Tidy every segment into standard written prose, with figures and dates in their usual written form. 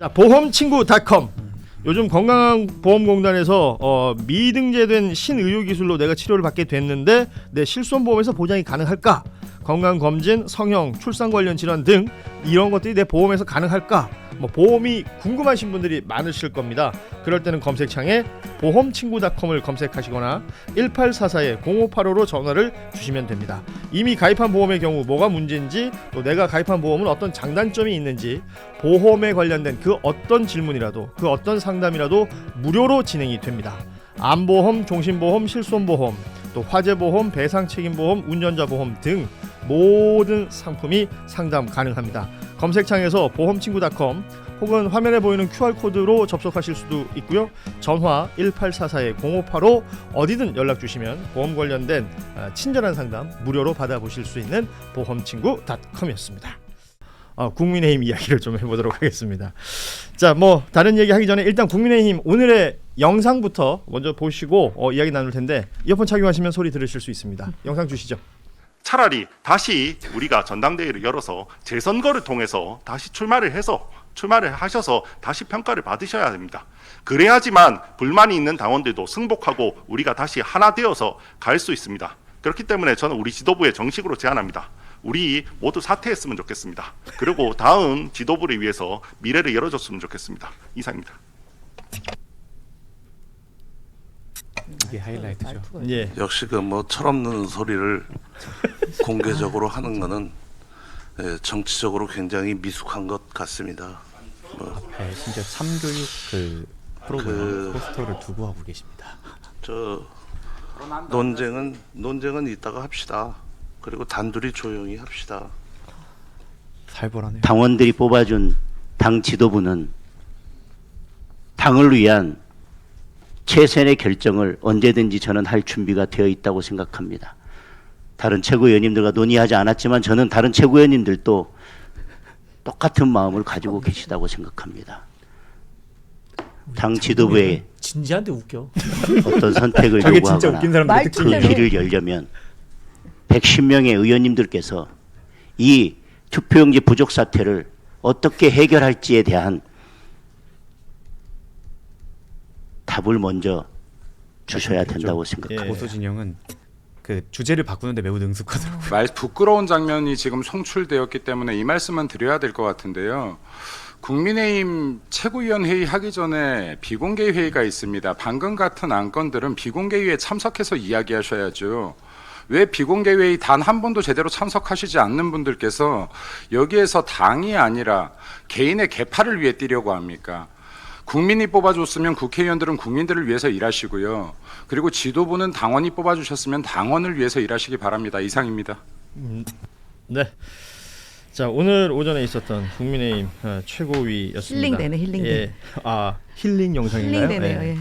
자, 보험친구닷컴. 요즘 건강보험공단에서 미등재된 신의료기술로 내가 치료를 받게 됐는데 내 실손보험에서 보장이 가능할까? 건강검진, 성형, 출산 관련 질환 등 이런 것들이 내 보험에서 가능할까? 보험이 궁금하신 분들이 많으실 겁니다. 그럴 때는 검색창에 보험친구닷컴을 검색하시거나 1844-0585로 전화를 주시면 됩니다. 이미 가입한 보험의 경우 뭐가 문제인지, 또 내가 가입한 보험은 어떤 장단점이 있는지, 보험에 관련된 그 어떤 질문이라도, 그 어떤 상담이라도 무료로 진행이 됩니다. 암보험, 종신보험, 실손보험, 또 화재보험, 배상책임보험, 운전자보험 등 모든 상품이 상담 가능합니다. 검색창에서 보험친구닷컴 혹은 화면에 보이는 QR코드로 접속하실 수도 있고요. 전화 1844-0585 어디든 연락 주시면 보험 관련된 친절한 상담 무료로 받아보실 수 있는 보험친구닷컴이었습니다. 국민의힘 이야기를 좀 해보도록 하겠습니다. 자, 다른 얘기 하기 전에 일단 국민의힘 오늘의 영상부터 먼저 보시고 이야기 나눌 텐데, 이어폰 착용하시면 소리 들으실 수 있습니다. 영상 주시죠. 차라리 다시 우리가 전당대회를 열어서 재선거를 통해서 다시 출마를 하셔서 다시 평가를 받으셔야 됩니다. 그래야지만 불만이 있는 당원들도 승복하고 우리가 다시 하나 되어서 갈 수 있습니다. 그렇기 때문에 저는 우리 지도부에 정식으로 제안합니다. 우리 모두 사퇴했으면 좋겠습니다. 그리고 다음 지도부를 위해서 미래를 열어줬으면 좋겠습니다. 이상입니다. 이게 하이라이트죠. 예. 역시 철없는 소리를 공개적으로 하는 거는 정치적으로 굉장히 미숙한 것 같습니다. 네, 심지어 참교육 프로그램 포스터를 두고 하고 계십니다. 논쟁은 이따가 합시다. 그리고 단둘이 조용히 합시다. 살벌하네요. 당원들이 뽑아준 당 지도부는 당을 위한 최선의 결정을 언제든지 저는 할 준비가 되어 있다고 생각합니다. 다른 최고위원님들과 논의하지 않았지만 저는 다른 최고위원님들도 똑같은 마음을 가지고 계시다고 생각합니다. 당 지도부에 진지한데 웃겨. 어떤 선택을 저게 진짜 요구하거나 웃긴 사람들 그 길을 열려면 110명의 의원님들께서 이 투표용지 부족 사태를 어떻게 해결할지에 대한 답을 먼저 주셔야 된다고 생각합니다. 보수 진영은 그 주제를 바꾸는데 매우 능숙하더라고요. 부끄러운 장면이 지금 송출되었기 때문에 이 말씀은 드려야 될 것 같은데요. 국민의힘 최고위원 회의 하기 전에 비공개 회의가 있습니다. 방금 같은 안건들은 비공개 회의에 참석해서 이야기하셔야죠. 왜 비공개 회의 단 한 번도 제대로 참석하시지 않는 분들께서 여기에서 당이 아니라 개인의 계파를 위해 뛰려고 합니까? 국민이 뽑아줬으면 국회의원들은 국민들을 위해서 일하시고요. 그리고 지도부는 당원이 뽑아주셨으면 당원을 위해서 일하시기 바랍니다. 이상입니다. 네. 자, 오늘 오전에 있었던 국민의힘 최고위였습니다. 힐링되네, 힐링돼. 예. 힐링 영상인가요? 힐링되네요. 예.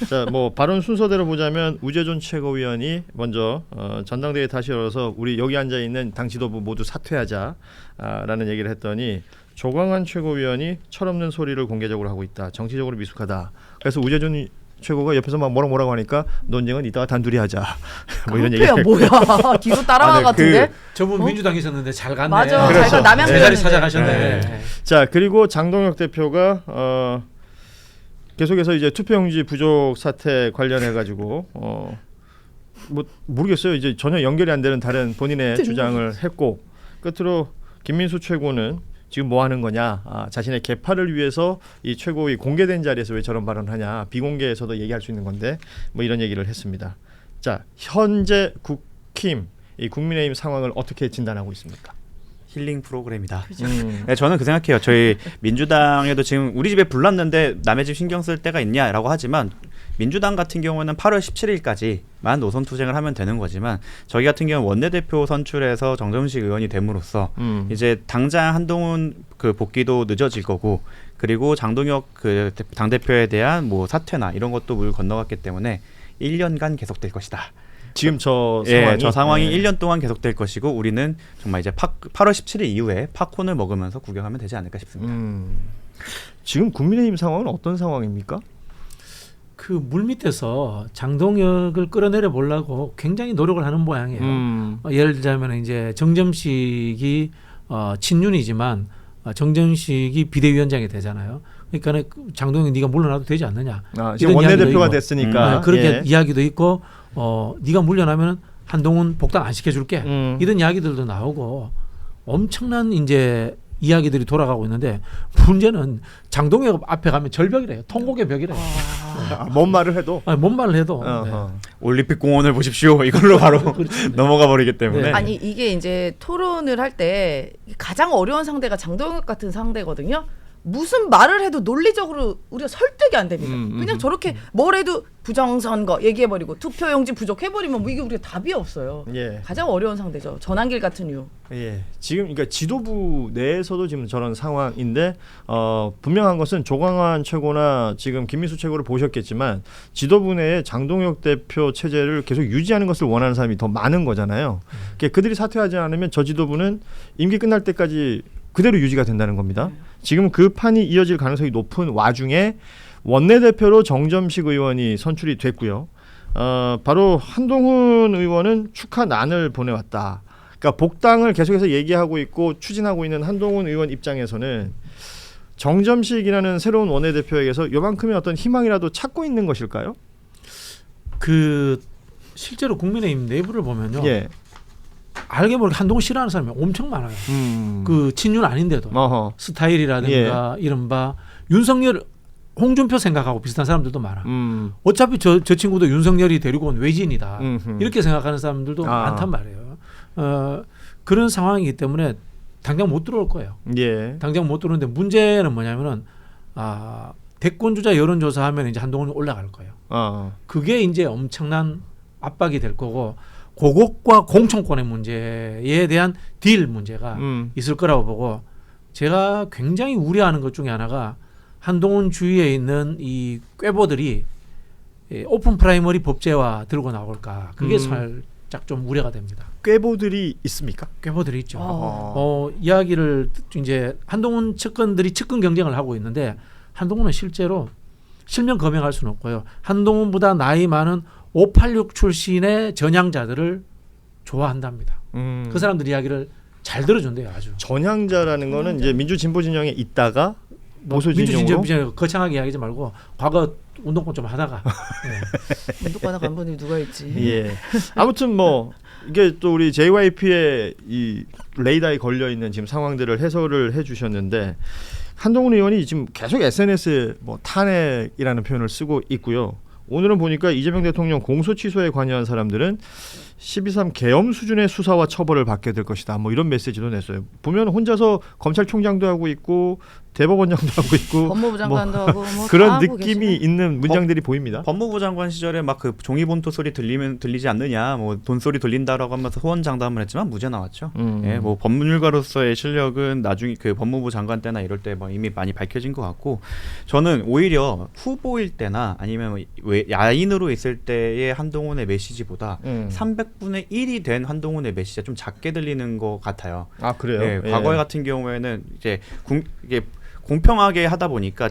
자, 발언 순서대로 보자면 우재존 최고위원이 먼저 전당대회 다시 열어서 우리 여기 앉아 있는 당 지도부 모두 사퇴하자라는 얘기를 했더니, 조광한 최고위원이 철없는 소리를 공개적으로 하고 있다. 정치적으로 미숙하다. 그래서 우재존 최고가 옆에서 막 뭐라고 하니까 논쟁은 이따가 단둘이 하자. 이런 얘기가 뭐야? 뒤로 따라간 것 같은데? 저분 민주당 있었는데 잘 갔네. 맞아. 그렇죠. 잘 남양 제 자리 찾아가셨네. 자, 그리고 장동혁 대표가 계속해서 이제 투표용지 부족 사태 관련해 가지고 모르겠어요. 이제 전혀 연결이 안 되는 다른 본인의 주장을 했고, 끝으로 김민수 최고는 지금 뭐 하는 거냐, 자신의 계파를 위해서 이 최고위 공개된 자리에서 왜 저런 발언하냐, 비공개에서도 얘기할 수 있는 건데 이런 얘기를 했습니다. 자, 현재 국힘 이 국민의힘 상황을 어떻게 진단하고 있습니까? 힐링 프로그램이다. 네, 저는 그 생각해요. 저희 민주당에도 지금 우리 집에 불났는데 남의 집 신경 쓸 때가 있냐라고 하지만, 민주당 같은 경우는 8월 17일까지만 노선 투쟁을 하면 되는 거지만, 저희 같은 경우는 원내대표 선출해서 정점식 의원이 됨으로써 이제 당장 한동훈 복귀도 늦어질 거고, 그리고 장동혁 당대표에 대한 사퇴나 이런 것도 물 건너갔기 때문에 1년간 계속될 것이다. 지금 저 상황이 1년 동안 계속될 것이고, 우리는 정말 이제 8월 17일 이후에 팝콘을 먹으면서 구경하면 되지 않을까 싶습니다. 지금 국민의힘 상황은 어떤 상황입니까? 그 물밑에서 장동혁을 끌어내려 보려고 굉장히 노력을 하는 모양이에요. 예를 들자면 이제 정점식이 친윤이지만 정정식이 비대위원장이 되잖아요. 그러니까 장동혁 네가 물러나도 되지 않느냐. 지금 이런 이야기도 원내대표가 있고. 됐으니까 그렇게 예. 이야기도 있고 네가 물러나면 한동훈 복당 안 시켜줄게. 이런 이야기들도 나오고 엄청난 이제 이야기들이 돌아가고 있는데 문제는 장동혁 앞에 가면 절벽이래요. 통곡의 벽이래요. 뭔 말을 해도 뭔 말을 해도. 어허. 올림픽 공원을 보십시오. 이걸로 바로 넘어가 버리기 때문에. 네. 아니 이게 이제 토론을 할 때 가장 어려운 상대가 장동혁 같은 상대거든요. 무슨 말을 해도 논리적으로 우리가 설득이 안 됩니다. 그냥 저렇게 뭘 해도 부정선거 얘기해버리고 투표용지 부족해버리면 뭐 이게 우리가 답이 없어요. 예. 가장 어려운 상대죠. 전환길 같은 이유. 예. 지금 그러니까 지도부 내에서도 지금 저런 상황인데 분명한 것은 조광환 최고나 지금 김민수 최고를 보셨겠지만 지도부 내에 장동혁 대표 체제를 계속 유지하는 것을 원하는 사람이 더 많은 거잖아요. 그러니까 그들이 사퇴하지 않으면 저 지도부는 임기 끝날 때까지 그대로 유지가 된다는 겁니다. 지금 그 판이 이어질 가능성이 높은 와중에 원내대표로 정점식 의원이 선출이 됐고요. 바로 한동훈 의원은 축하난을 보내왔다. 그러니까 복당을 계속해서 얘기하고 있고 추진하고 있는 한동훈 의원 입장에서는 정점식이라는 새로운 원내대표에게서 요만큼의 어떤 희망이라도 찾고 있는 것일까요? 그 실제로 국민의힘 내부를 보면요. 예. 알게 모르게 한동훈 싫어하는 사람이 엄청 많아요. 그 친윤 아닌데도 어허. 스타일이라든가 이른바 윤석열 홍준표 생각하고 비슷한 사람들도 많아. 어차피 저 친구도 윤석열이 데리고 온 외진이다. 이렇게 생각하는 사람들도 많단 말이에요. 그런 상황이기 때문에 당장 못 들어올 거예요. 예. 당장 못 들어오는데 문제는 뭐냐면은 대권 주자 여론조사하면 이제 한동훈이 올라갈 거예요. 그게 이제 엄청난 압박이 될 거고 고국과 공천권의 문제에 대한 딜 문제가 있을 거라고 보고 제가 굉장히 우려하는 것 중에 하나가 한동훈 주위에 있는 이 꾀보들이 오픈 프라이머리 법제화 들고 나올까 그게 살짝 좀 우려가 됩니다. 꾀보들이 있습니까? 꾀보들이 있죠. 이야기를 이제 한동훈 측근들이 측근 경쟁을 하고 있는데 한동훈은 실제로 실명 검증할 수는 없고요. 한동훈보다 나이 많은 586 출신의 전향자들을 좋아한답니다. 그 사람들 이야기를 잘 들어준대요. 아주. 전향자라는 거는 이제 민주 진보 진영에 있다가 보수 진영으로 민주진영 거창하게 이야기하지 말고 과거 운동권 좀 하다가 운동권 간 분이 누가 있지. 예. 아무튼 뭐 이게 또 우리 JYP의 이 레이더에 걸려 있는 지금 상황들을 해설을 해주셨는데 한동훈 의원이 지금 계속 SNS에 뭐 탄핵이라는 표현을 쓰고 있고요. 오늘은 보니까 이재명 대통령 공소 취소에 관여한 사람들은 12.3 계엄 수준의 수사와 처벌을 받게 될 것이다. 뭐 이런 메시지도 냈어요. 보면 혼자서 검찰총장도 하고 있고 대법원장도 하고 있고 법무부 장관도 하고 뭐 그런 다 하고 느낌이 계시네. 있는 문장들이 보입니다. 법무부 장관 시절에 막 그 종이본토 소리 들리지 않느냐, 뭐 돈소리 들린다라고 하면서 호언장담을 했지만 무죄 나왔죠. 예, 뭐 법률가로서의 실력은 나중에 그 법무부 장관 때나 이럴 때 뭐 이미 많이 밝혀진 것 같고, 저는 오히려 후보일 때나 아니면 야인으로 있을 때의 한동훈의 메시지보다 300분의 1이 된 한동훈의 메시지가 좀 작게 들리는 것 같아요. 아 그래요? 예, 과거에 같은 경우에는 이제 이게 공평하게 하다 보니까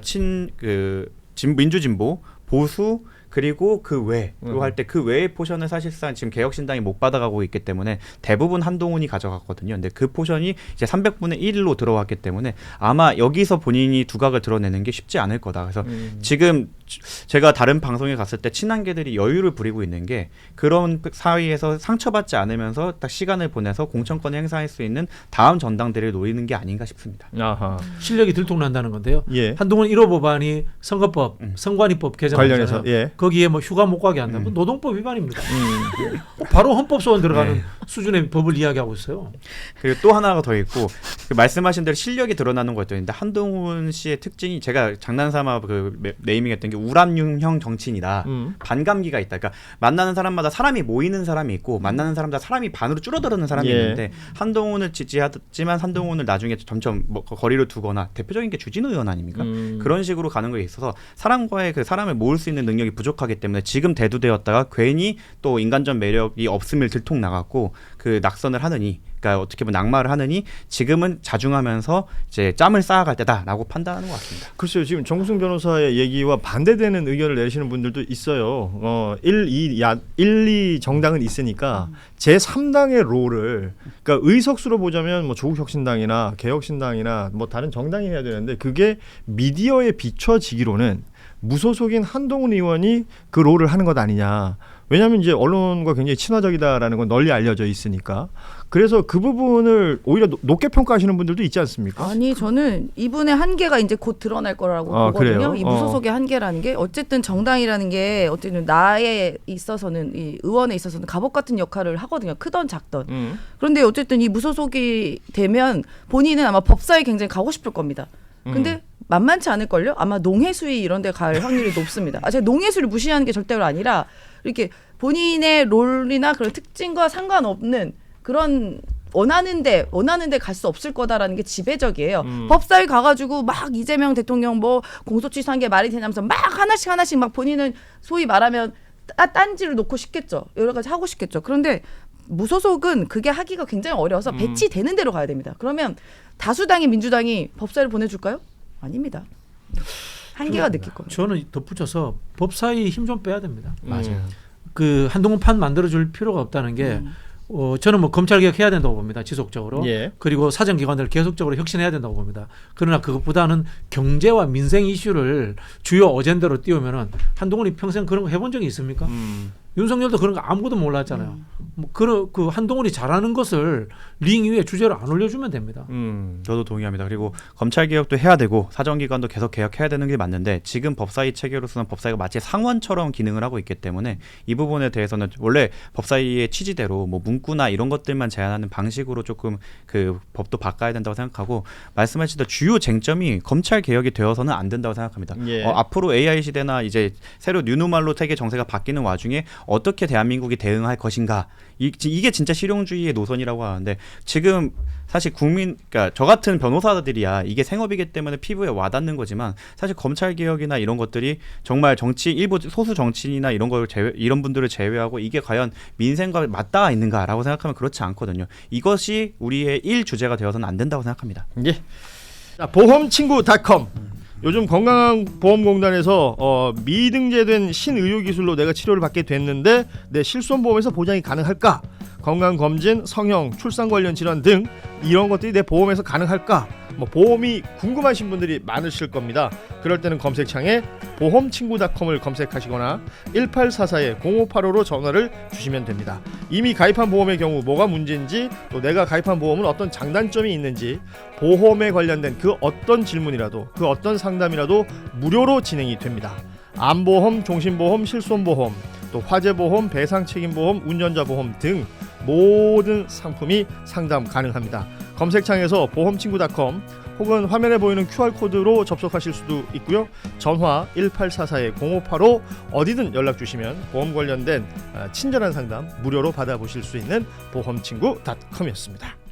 민주진보, 보수 그리고 그 외로 할 때 그 외의 포션을 사실상 지금 개혁신당이 못 받아가고 있기 때문에 대부분 한동훈이 가져갔거든요. 근데 그 포션이 이제 300분의 1로 들어왔기 때문에 아마 여기서 본인이 두각을 드러내는 게 쉽지 않을 거다. 그래서 지금 제가 다른 방송에 갔을 때 친한계들이 여유를 부리고 있는 게 그런 사이에서 상처받지 않으면서 딱 시간을 보내서 공천권을 행사할 수 있는 다음 전당대를 노리는 게 아닌가 싶습니다. 아하. 실력이 들통난다는 건데요. 예. 한동훈 1호 법안이 선거법, 선관위법 개정안이잖아요. 관련해서 예. 거기에 뭐 휴가 못 가게 한다. 노동법 위반입니다. 바로 헌법 소원 들어가는 수준의 법을 이야기하고 있어요. 그리고 또 하나가 더 있고 그 말씀하신 대로 실력이 드러나는 것도 있는데 한동훈 씨의 특징이 제가 장난삼아 그 네이밍했던 게 우람융형 정치인이다. 반감기가 있다. 그러니까 만나는 사람마다 사람이 모이는 사람이 있고 만나는 사람마다 사람이 반으로 줄어드는 사람이 있는데 한동훈을 지지하지만 한동훈을 나중에 점점 뭐 거리를 두거나 대표적인 게 주진우 의원 아닙니까? 그런 식으로 가는 거에 있어서 사람과의 그 사람을 모을 수 있는 능력이 부족하기 때문에 지금 대두되었다가 괜히 또 인간적 매력이 없음을 들통나갔고 그 낙선을 하느니 그러니까 어떻게 보면 낙마를 하느니 지금은 자중하면서 이제 짬을 쌓아갈 때다라고 판단하는 것 같습니다. 글쎄요, 지금 정구승 변호사의 얘기와 반대되는 의견을 내시는 분들도 있어요. 1, 2 정당은 있으니까 제 3당의 롤을, 그러니까 의석수로 보자면 뭐 조국혁신당이나 개혁신당이나 뭐 다른 정당이 해야 되는데 그게 미디어에 비춰지기로는 무소속인 한동훈 의원이 그 롤을 하는 것 아니냐. 왜냐하면 이제 언론과 굉장히 친화적이다라는 건 널리 알려져 있으니까. 그래서 그 부분을 오히려 높게 평가하시는 분들도 있지 않습니까? 아니, 저는 이분의 한계가 이제 곧 드러날 거라고 보거든요. 그래요? 이 무소속의 한계라는 게 어쨌든 정당이라는 게 어쨌든 나에 있어서는, 이 의원에 있어서는 갑옷 같은 역할을 하거든요. 크던 작던. 그런데 어쨌든 이 무소속이 되면 본인은 아마 법사위 굉장히 가고 싶을 겁니다. 근데 만만치 않을걸요? 아마 농해수위 이런 데 갈 확률이 높습니다. 제가 농해수를 무시하는 게 절대로 아니라 이렇게 본인의 롤이나 그런 특징과 상관없는 그런 원하는 데 갈 수 없을 거다라는 게 지배적이에요. 법사위 가가지고 막 이재명 대통령 뭐 공소취소한 게 말이 되냐면서 막 하나씩 막 본인은 소위 말하면 딴지를 놓고 싶겠죠. 여러 가지 하고 싶겠죠. 그런데 무소속은 그게 하기가 굉장히 어려워서 배치되는 대로 가야 됩니다. 그러면 다수당인 민주당이 법사위를 보내줄까요? 아닙니다. 한계가 느낄 겁니다. 저는 덧붙여서 법사위 힘 좀 빼야 됩니다. 맞아요. 그 한동훈 판 만들어줄 필요가 없다는 게 저는 뭐 검찰개혁 해야 된다고 봅니다. 지속적으로. 예. 그리고 사정기관들을 계속적으로 혁신해야 된다고 봅니다. 그러나 그것보다는 경제와 민생 이슈를 주요 어젠다로 띄우면은 한동훈이 평생 그런 거 해본 적이 있습니까? 윤석열도 그런 거 아무것도 몰랐잖아요. 뭐 그 한동훈이 잘하는 것을 링 위에 주제로 안 올려주면 됩니다. 저도 동의합니다. 그리고 검찰 개혁도 해야 되고 사정기관도 계속 개혁해야 되는 게 맞는데 지금 법사위 체계로서는 법사위가 마치 상원처럼 기능을 하고 있기 때문에 이 부분에 대해서는 원래 법사위의 취지대로 뭐 문구나 이런 것들만 제한하는 방식으로 조금 그 법도 바꿔야 된다고 생각하고 말씀하신 주요 쟁점이 검찰 개혁이 되어서는 안 된다고 생각합니다. 예. 앞으로 AI 시대나 이제 새로 뉴노멀로 세계 정세가 바뀌는 와중에 어떻게 대한민국이 대응할 것인가 이게 진짜 실용주의의 노선이라고 하는데 지금 사실 그러니까 저 같은 변호사들이야 이게 생업이기 때문에 피부에 와닿는 거지만 사실 검찰 개혁이나 이런 것들이 정말 일부 소수 정치인이나 이런 분들을 제외하고 이게 과연 민생과 맞닿아 있는가라고 생각하면 그렇지 않거든요. 이것이 우리의 주제가 되어서는 안 된다고 생각합니다. 예. 자, 보험친구.com. 요즘 건강보험공단에서 미등재된 신의료기술로 내가 치료를 받게 됐는데 내 실손보험에서 보장이 가능할까? 건강검진, 성형, 출산 관련 질환 등 이런 것들이 내 보험에서 가능할까? 뭐 보험이 궁금하신 분들이 많으실 겁니다. 그럴 때는 검색창에 보험친구.com을 검색하시거나 1844-0585로 전화를 주시면 됩니다. 이미 가입한 보험의 경우 뭐가 문제인지 또 내가 가입한 보험은 어떤 장단점이 있는지 보험에 관련된 그 어떤 질문이라도 그 어떤 상담이라도 무료로 진행이 됩니다. 암보험, 종신보험, 실손보험, 또 화재보험, 배상책임보험, 운전자보험 등 모든 상품이 상담 가능합니다. 검색창에서 보험친구.com 혹은 화면에 보이는 QR코드로 접속하실 수도 있고요. 전화 1844-0585 어디든 연락 주시면 보험 관련된 친절한 상담 무료로 받아보실 수 있는 보험친구.com이었습니다.